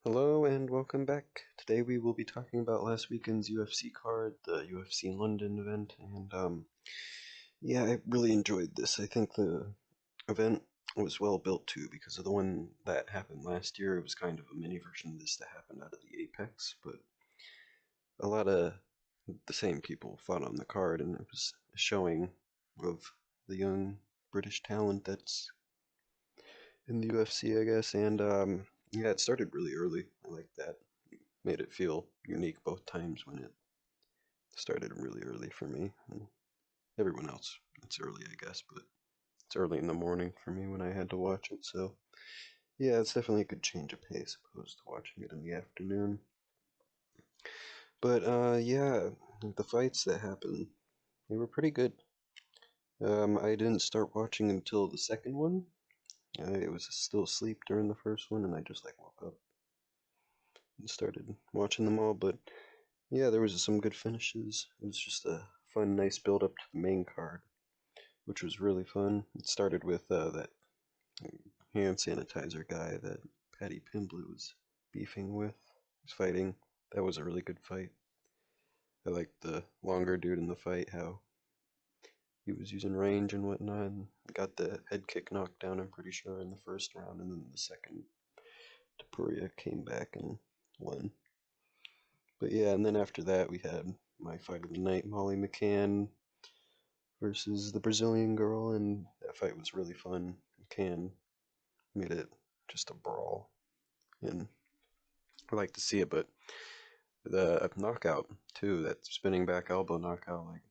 Hello and welcome back. Today we will be talking about last weekend's UFC card, the UFC London event, and yeah, I really enjoyed this. I think the event was well built too because of the one that happened last year. It was kind of a mini version of this that happened out of the Apex, but a lot of the same people fought on the card, and it was a showing of the young British talent that's in the UFC, I guess, and yeah, it started really early. I like that. Made it feel unique both times when it started really early for me. And everyone else, it's early, I guess, but it's early in the morning for me when I had to watch it. So, yeah, it's definitely a good change of pace opposed to watching it in the afternoon. But, yeah, the fights that happened, they were pretty good. I didn't start watching until the second one. I was still asleep during the first one, and I just like woke up and started watching them all. But yeah, there was some good finishes. It was just a fun, nice build up to the main card, which was really fun. It started with that hand sanitizer guy that Paddy Pimblett was beefing with, was fighting. That was a really good fight. I liked the longer dude in the fight, how he was using range and whatnot, and got the head kick knocked down, I'm pretty sure, in the first round, and then the second, Tapuria came back and won. But yeah, and then after that, we had my fight of the night, Molly McCann versus the Brazilian girl, and that fight was really fun. McCann made it just a brawl, and I like to see it. But the knockout too, that spinning back elbow knockout, like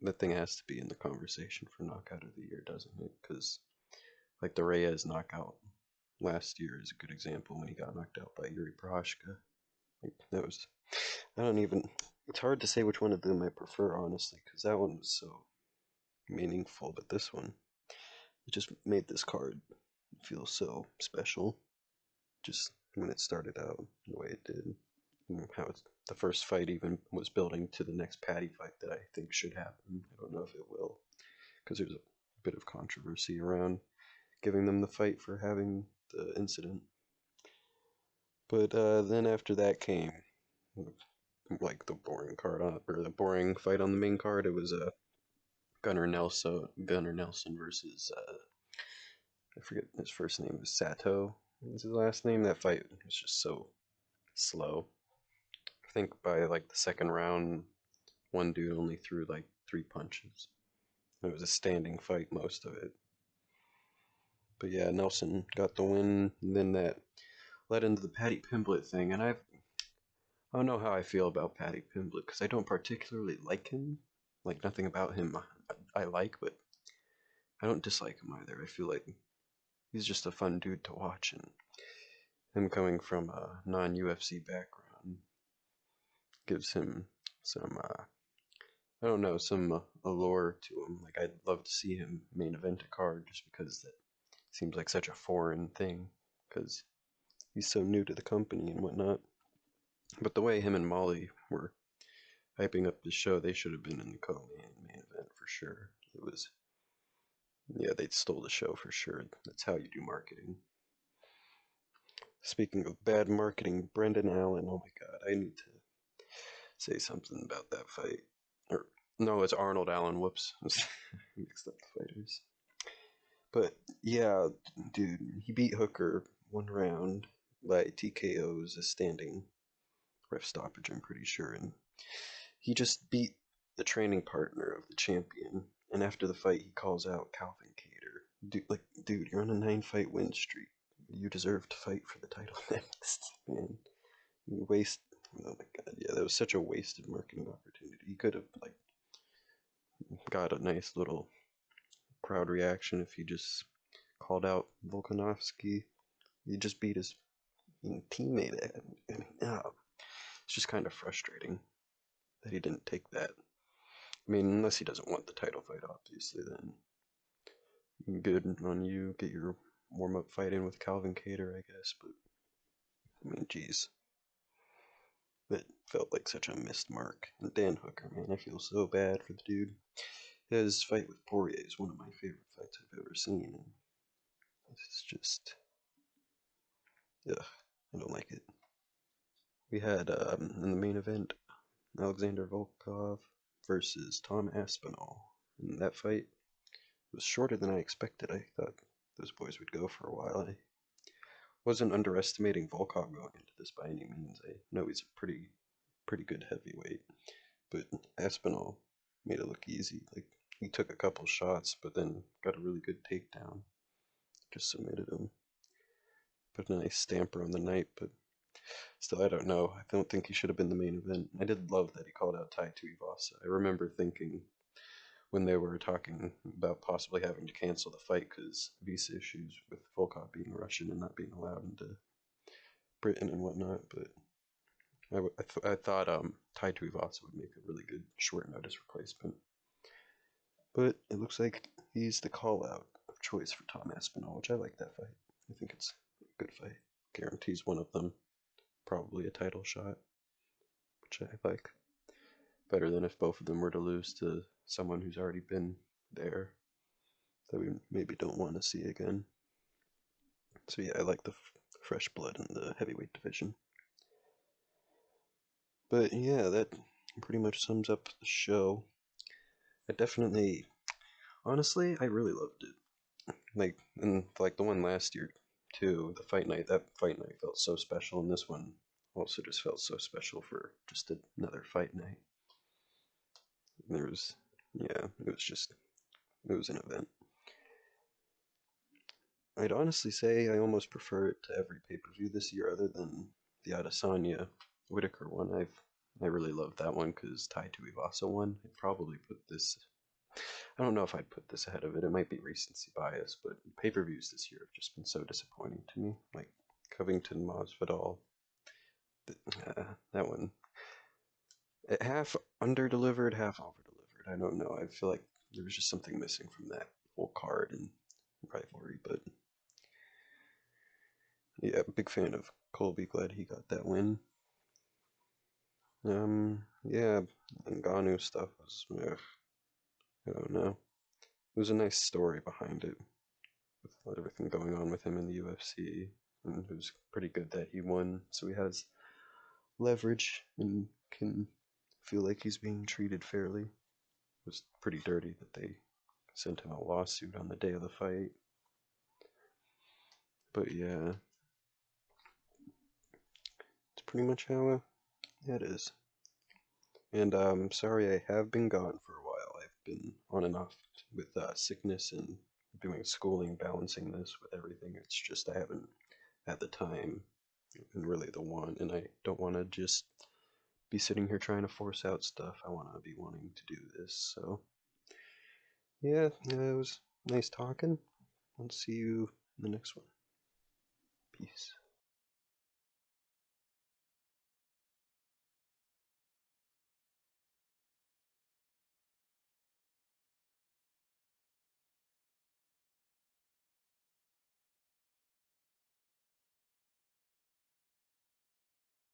that thing has to be in the conversation for knockout of the year, doesn't it? Because like the Reyes knockout last year is a good example when he got knocked out by Yuri Prochazka. Like, that was I don't even. It's hard to say which one of them I prefer, honestly, because that one was so meaningful, but this one, it just made this card feel so special. Just when it started out, the way it did, and how the first fight even was building to the next Paddy fight that I think should happen. I don't know if it will, because there's a bit of controversy around giving them the fight for having the incident. But then after that came like the boring card on, or the boring fight on the main card. It was a Gunnar Nelson versus I forget his first name was Sato. What was his last name? That fight was just so slow. I think by like the second round, one dude only threw like 3 punches. It was a standing fight most of it. But yeah, Nelson got the win. And then that led into the Paddy Pimblett thing, and I don't know how I feel about Paddy Pimblett because I don't particularly like him. Like nothing about him I like, but I don't dislike him either. I feel like he's just a fun dude to watch, and him coming from a non-UFC background gives him some I don't know, some allure to him. Like I'd love to see him main event a card just because that seems like such a foreign thing because he's so new to the company and whatnot. But the way him and Molly were hyping up the show, they should have been in the co-main event for sure. It was Yeah, they stole the show for sure. That's how you do marketing. Speaking of bad marketing, Brendan Allen. Oh my God, I need to say something about that fight. Or no, it's Arnold Allen. Whoops, mixed up the fighters. But yeah, dude, he beat Hooker 1 round by TKO's a standing ref stoppage. I'm pretty sure, and he just beat the training partner of the champion. And after the fight, he calls out Calvin Cater. Dude, you're on a 9 fight win streak. You deserve to fight for the title next, man. You waste. Oh my God, yeah, that was such a wasted marketing opportunity. He could have like got a nice little crowd reaction if he just called out Volkanovski. He just beat his teammate. I mean, it's just kind of frustrating that he didn't take that. I mean, unless he doesn't want the title fight, obviously, then good on you. Get your warm up fight in with Calvin Cater, I guess. But I mean, geez, that felt like such a missed mark. And Dan Hooker, man, I feel so bad for the dude. His fight with Poirier is one of my favorite fights I've ever seen. And it's just, ugh, I don't like it. We had in the main event Alexander Volkov versus Tom Aspinall. And that fight was shorter than I expected. I thought those boys would go for a while. I wasn't underestimating Volkov going into this by any means. I know he's a pretty good heavyweight, but Aspinall made it look easy. Like he took a couple shots, but then got a really good takedown. Just submitted him. Put a nice stamper on the night, but still, I don't know. I don't think he should have been the main event. I did love that he called out Tai Tuivasa. I remember thinking when they were talking about possibly having to cancel the fight because visa issues with Volkov being Russian and not being allowed into Britain and whatnot. But I thought Tai Tuivasa would make a really good short notice replacement. But it looks like he's the call out of choice for Tom Aspinall, which I like that fight. I think it's a good fight. Guarantees one of them probably a title shot, which I like. Better than if both of them were to lose to someone who's already been there that we maybe don't want to see again. So yeah, I like the fresh blood in the heavyweight division. But yeah, that pretty much sums up the show. I definitely, honestly, I really loved it. Like the one last year too, the fight night. That fight night felt so special, and this one also just felt so special for just another fight night. There was, yeah, it was an event. I'd honestly say I almost prefer it to every pay-per-view this year other than the Adesanya Whitaker one. I really loved that one because Tai Tuivasa won. I'd probably put this. I don't know if I'd put this ahead of it. It might be recency bias, but pay-per-views this year have just been so disappointing to me. Like Covington Masvidal, that one, half under-delivered, half over-delivered. I don't know. I feel like there was just something missing from that whole card and rivalry, but yeah, big fan of Colby. Glad he got that win. Yeah, Ngannou stuff was, I don't know. It was a nice story behind it with everything going on with him in the UFC, and it was pretty good that he won. So he has leverage and can feel like he's being treated fairly. It was pretty dirty that they sent him a lawsuit on the day of the fight. But yeah, it's pretty much how it is. And sorry I have been gone for a while. I've been on and off with sickness and doing schooling, balancing this with everything. It's just I haven't had the time and really the want, and I don't want to just be sitting here trying to force out stuff. I want to be wanting to do this. So yeah, it was nice talking. I'll see you in the next one. Peace.